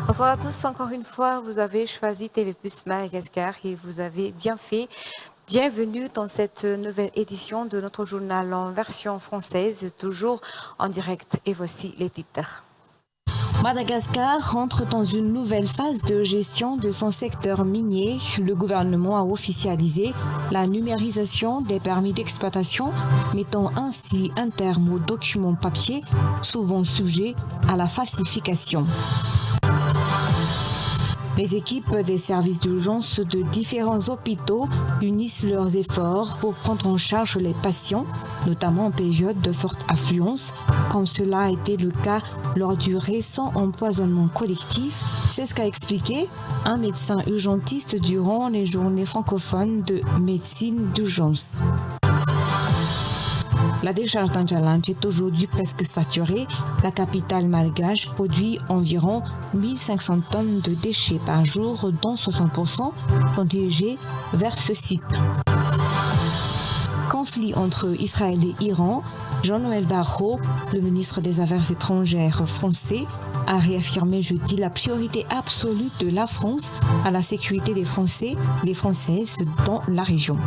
Bonsoir à tous, encore une fois, vous avez choisi TV Plus Madagascar et vous avez bien fait. Bienvenue dans cette nouvelle édition de notre journal en version française, toujours en direct. Et voici les titres. Madagascar rentre dans une nouvelle phase de gestion de son secteur minier. Le gouvernement a officialisé la numérisation des permis d'exploitation, mettant ainsi un terme aux documents papier, souvent sujets à la falsification. Les équipes des services d'urgence de différents hôpitaux unissent leurs efforts pour prendre en charge les patients, notamment en période de forte affluence, comme cela a été le cas lors du récent empoisonnement collectif. C'est ce qu'a expliqué un médecin urgentiste durant les journées francophones de médecine d'urgence. La décharge d'Anjalanche est aujourd'hui presque saturée. La capitale malgache produit environ 1500 tonnes de déchets par jour, dont 60% sont dirigés vers ce site. Conflit entre Israël et Iran. Jean-Noël Barrot, le ministre des Affaires étrangères français, a réaffirmé jeudi la priorité absolue de la France à la sécurité des Français, des Françaises dans la région.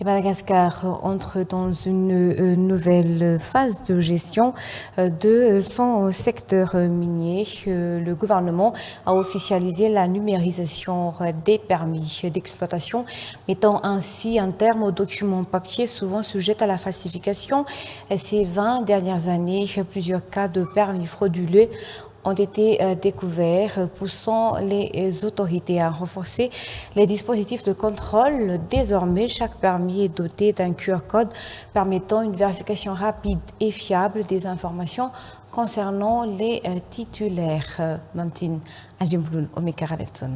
Et Madagascar entre dans une nouvelle phase de gestion de son secteur minier. Le gouvernement a officialisé la numérisation des permis d'exploitation, mettant ainsi un terme aux documents papier souvent sujets à la falsification. Ces 20 dernières années, plusieurs cas de permis frauduleux ont été découverts, poussant les autorités à renforcer les dispositifs de contrôle. Désormais, chaque permis est doté d'un QR code permettant une vérification rapide et fiable des informations concernant les titulaires. Mamtine Ajimblul Omekaradefton.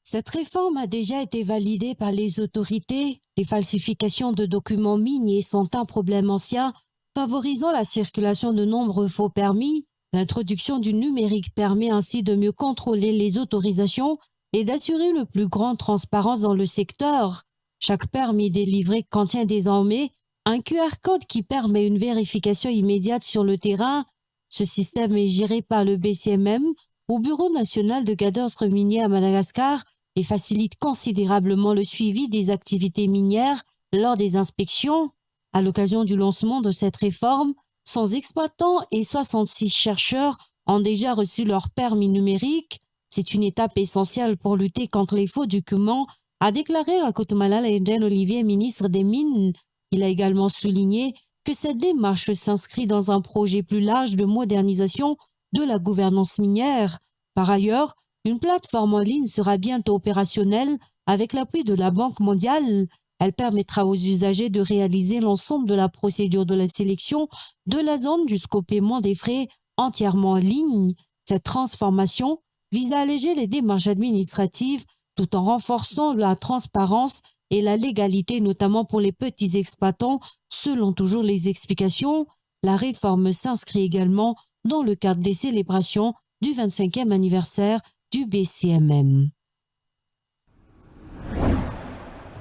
Cette réforme a déjà été validée par les autorités. Les falsifications de documents miniers sont un problème ancien, favorisant la circulation de nombreux faux permis. L'introduction du numérique permet ainsi de mieux contrôler les autorisations et d'assurer le plus grande transparence dans le secteur. Chaque permis délivré contient désormais un QR code qui permet une vérification immédiate sur le terrain. Ce système est géré par le BCMM, au Bureau national de cadastre minier à Madagascar, et facilite considérablement le suivi des activités minières lors des inspections. À l'occasion du lancement de cette réforme, 100 exploitants et 66 chercheurs ont déjà reçu leur permis numérique. C'est une étape essentielle pour lutter contre les faux documents, a déclaré Rakotomalala Eden Olivier, ministre des Mines. Il a également souligné que cette démarche s'inscrit dans un projet plus large de modernisation de la gouvernance minière. Par ailleurs, une plateforme en ligne sera bientôt opérationnelle avec l'appui de la Banque mondiale. Elle permettra aux usagers de réaliser l'ensemble de la procédure de la sélection de la zone jusqu'au paiement des frais entièrement en ligne. Cette transformation vise à alléger les démarches administratives tout en renforçant la transparence et la légalité, notamment pour les petits exploitants. Selon toujours les explications, la réforme s'inscrit également dans le cadre des célébrations du 25e anniversaire du BCMM.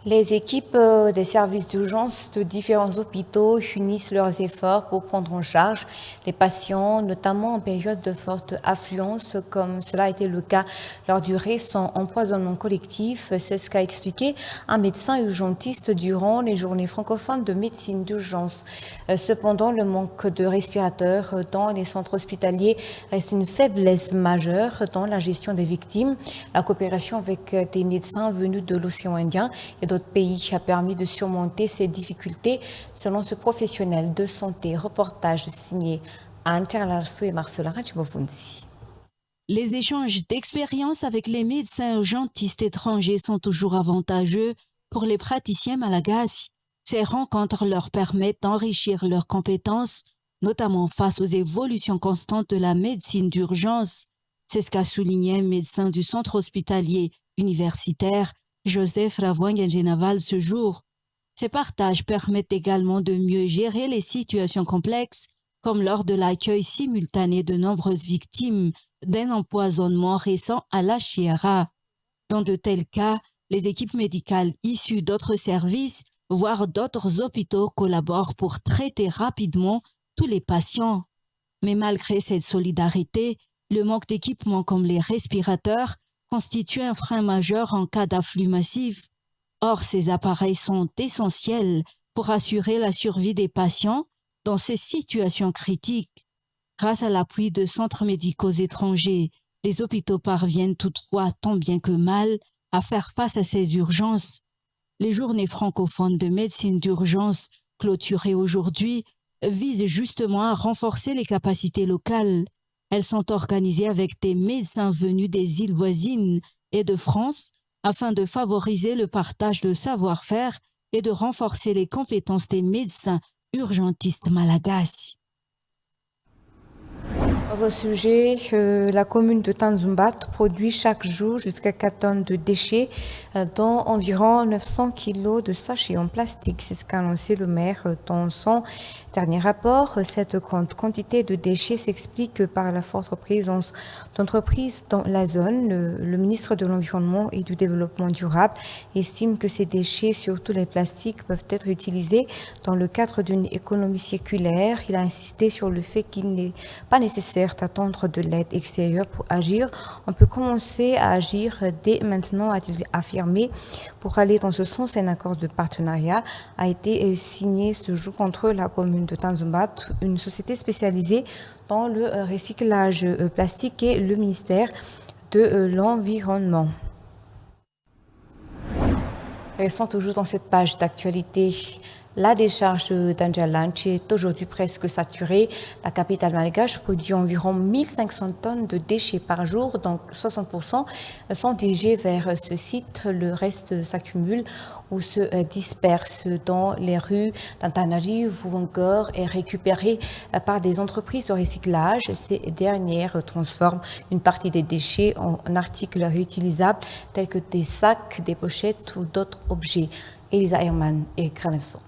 Les équipes des services d'urgence de différents hôpitaux unissent leurs efforts pour prendre en charge les patients, notamment en période de forte affluence, comme cela a été le cas lors du récent empoisonnement collectif. C'est ce qu'a expliqué un médecin urgentiste durant les journées francophones de médecine d'urgence. Cependant, le manque de respirateurs dans les centres hospitaliers reste une faiblesse majeure dans la gestion des victimes. La coopération avec des médecins venus de l'océan Indien et d'autres pays a permis de surmonter ces difficultés, selon ce professionnel de santé. Reportage signé Anne Charlarso et Marcela Rajibofundi. Les échanges d'expériences avec les médecins urgentistes étrangers sont toujours avantageux pour les praticiens malagasy. Ces rencontres leur permettent d'enrichir leurs compétences, notamment face aux évolutions constantes de la médecine d'urgence. C'est ce qu'a souligné un médecin du centre hospitalier universitaire, Joseph Ravouangengenaval, ce jour. Ces partages permettent également de mieux gérer les situations complexes, comme lors de l'accueil simultané de nombreuses victimes d'un empoisonnement récent à la Chiara. Dans de tels cas, les équipes médicales issues d'autres services, voire d'autres hôpitaux, collaborent pour traiter rapidement tous les patients. Mais malgré cette solidarité, le manque d'équipements comme les respirateurs constitue un frein majeur en cas d'afflux massif. Or, ces appareils sont essentiels pour assurer la survie des patients dans ces situations critiques. Grâce à l'appui de centres médicaux étrangers, les hôpitaux parviennent toutefois tant bien que mal à faire face à ces urgences. Les journées francophones de médecine d'urgence clôturées aujourd'hui visent justement à renforcer les capacités locales. Elles sont organisées avec des médecins venus des îles voisines et de France afin de favoriser le partage de savoir-faire et de renforcer les compétences des médecins urgentistes malagasy. Dans un sujet, la commune de Tanzumbat produit chaque jour jusqu'à 4 tonnes de déchets, dont environ 900 kilos de sachets en plastique. C'est ce qu'a annoncé le maire dans son dernier rapport. Cette grande quantité de déchets s'explique par la forte présence d'entreprises dans la zone. Le ministre de l'Environnement et du Développement durable estime que ces déchets, surtout les plastiques, peuvent être utilisés dans le cadre d'une économie circulaire. Il a insisté sur le fait qu'il n'est pas nécessaire d'attendre de l'aide extérieure pour agir. On peut commencer à agir dès maintenant, a-t-il affirmé. Pour aller dans ce sens, un accord de partenariat a été signé ce jour entre la commune de Tanzumbat, une société spécialisée dans le recyclage plastique et le ministère de l'Environnement. Restons toujours dans cette page d'actualité. La décharge d'Anjalanche est aujourd'hui presque saturée. La capitale malgache produit environ 1500 tonnes de déchets par jour, donc 60% sont dirigés vers ce site. Le reste s'accumule ou se disperse dans les rues d'Antananarivo ou encore est récupéré par des entreprises de recyclage. Ces dernières transforment une partie des déchets en articles réutilisables tels que des sacs, des pochettes ou d'autres objets. Elisa Herman et Granefson.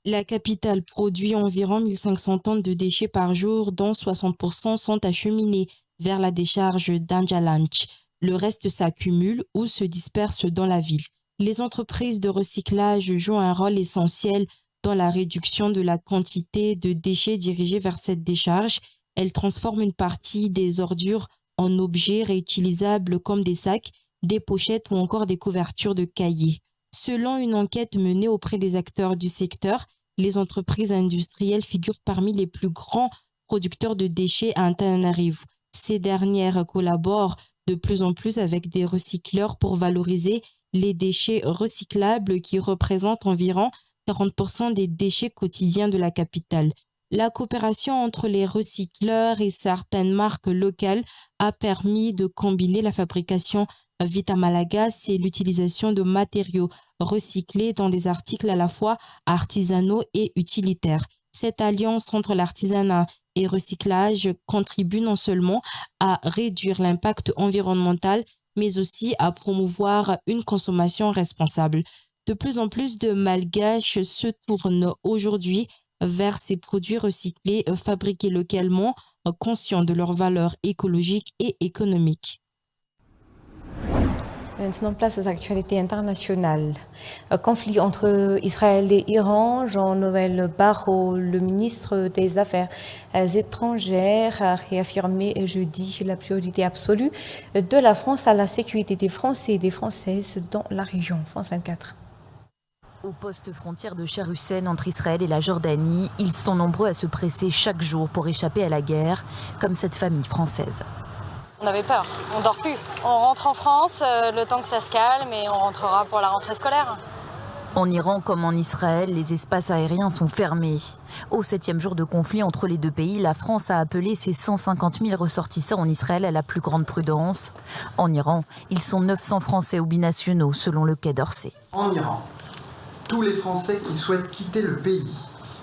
La capitale produit environ 1500 tonnes de déchets par jour, dont 60% sont acheminés vers la décharge d'Anjalanche. Le reste s'accumule ou se disperse dans la ville. Les entreprises de recyclage jouent un rôle essentiel dans la réduction de la quantité de déchets dirigés vers cette décharge. Elles transforment une partie des ordures en objets réutilisables comme des sacs, des pochettes ou encore des couvertures de cahiers. Selon une enquête menée auprès des acteurs du secteur, les entreprises industrielles figurent parmi les plus grands producteurs de déchets à Antananarivo. Ces dernières collaborent de plus en plus avec des recycleurs pour valoriser les déchets recyclables qui représentent environ 40% des déchets quotidiens de la capitale. La coopération entre les recycleurs et certaines marques locales a permis de combiner la fabrication Vita Malagasy et l'utilisation de matériaux recyclés dans des articles à la fois artisanaux et utilitaires. Cette alliance entre l'artisanat et recyclage contribue non seulement à réduire l'impact environnemental, mais aussi à promouvoir une consommation responsable. De plus en plus de Malgaches se tournent aujourd'hui vers ces produits recyclés fabriqués localement, conscients de leurs valeurs écologiques et économiques. Maintenant, place aux actualités internationales. Conflit entre Israël et Iran. Jean-Noël Barrot, le ministre des Affaires étrangères, a réaffirmé jeudi la priorité absolue de la France à la sécurité des Français et des Françaises dans la région. France 24. Au poste frontière de Cher-Hussein entre Israël et la Jordanie, ils sont nombreux à se presser chaque jour pour échapper à la guerre, comme cette famille française. On avait peur, on dort plus. On rentre en France, le temps que ça se calme et on rentrera pour la rentrée scolaire. En Iran comme en Israël, les espaces aériens sont fermés. Au 7e jour de conflit entre les deux pays, la France a appelé ses 150 000 ressortissants en Israël à la plus grande prudence. En Iran, ils sont 900 Français ou binationaux selon le Quai d'Orsay. En Iran, Tous les Français qui souhaitent quitter le pays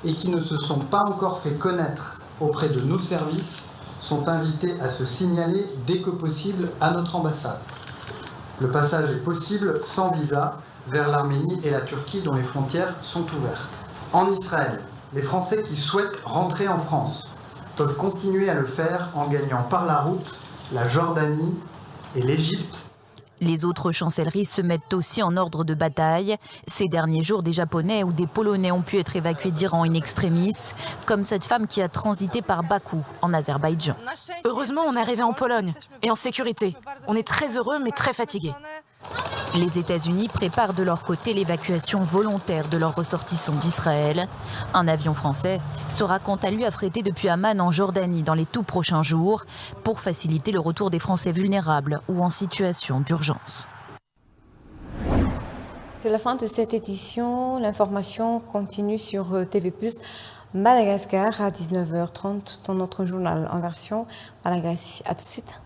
et qui ne se sont pas encore fait connaître auprès de nos services sont invités à se signaler dès que possible à notre ambassade. Le passage est possible sans visa vers l'Arménie et la Turquie dont les frontières sont ouvertes. En Israël, les Français qui souhaitent rentrer en France peuvent continuer à le faire en gagnant par la route la Jordanie et l'Égypte. Les autres chancelleries se mettent aussi en ordre de bataille. Ces derniers jours, des Japonais ou des Polonais ont pu être évacués d'Iran in extremis, comme cette femme qui a transité par Bakou, en Azerbaïdjan. Heureusement, on est arrivé en Pologne et en sécurité. On est très heureux mais très fatigués. Les États-Unis préparent de leur côté l'évacuation volontaire de leurs ressortissants d'Israël. Un avion français sera quant à lui affrété depuis Amman en Jordanie dans les tout prochains jours pour faciliter le retour des Français vulnérables ou en situation d'urgence. C'est la fin de cette édition. L'information continue sur TV+. Madagascar à 19h30 dans notre journal en version malagasy. À tout de suite.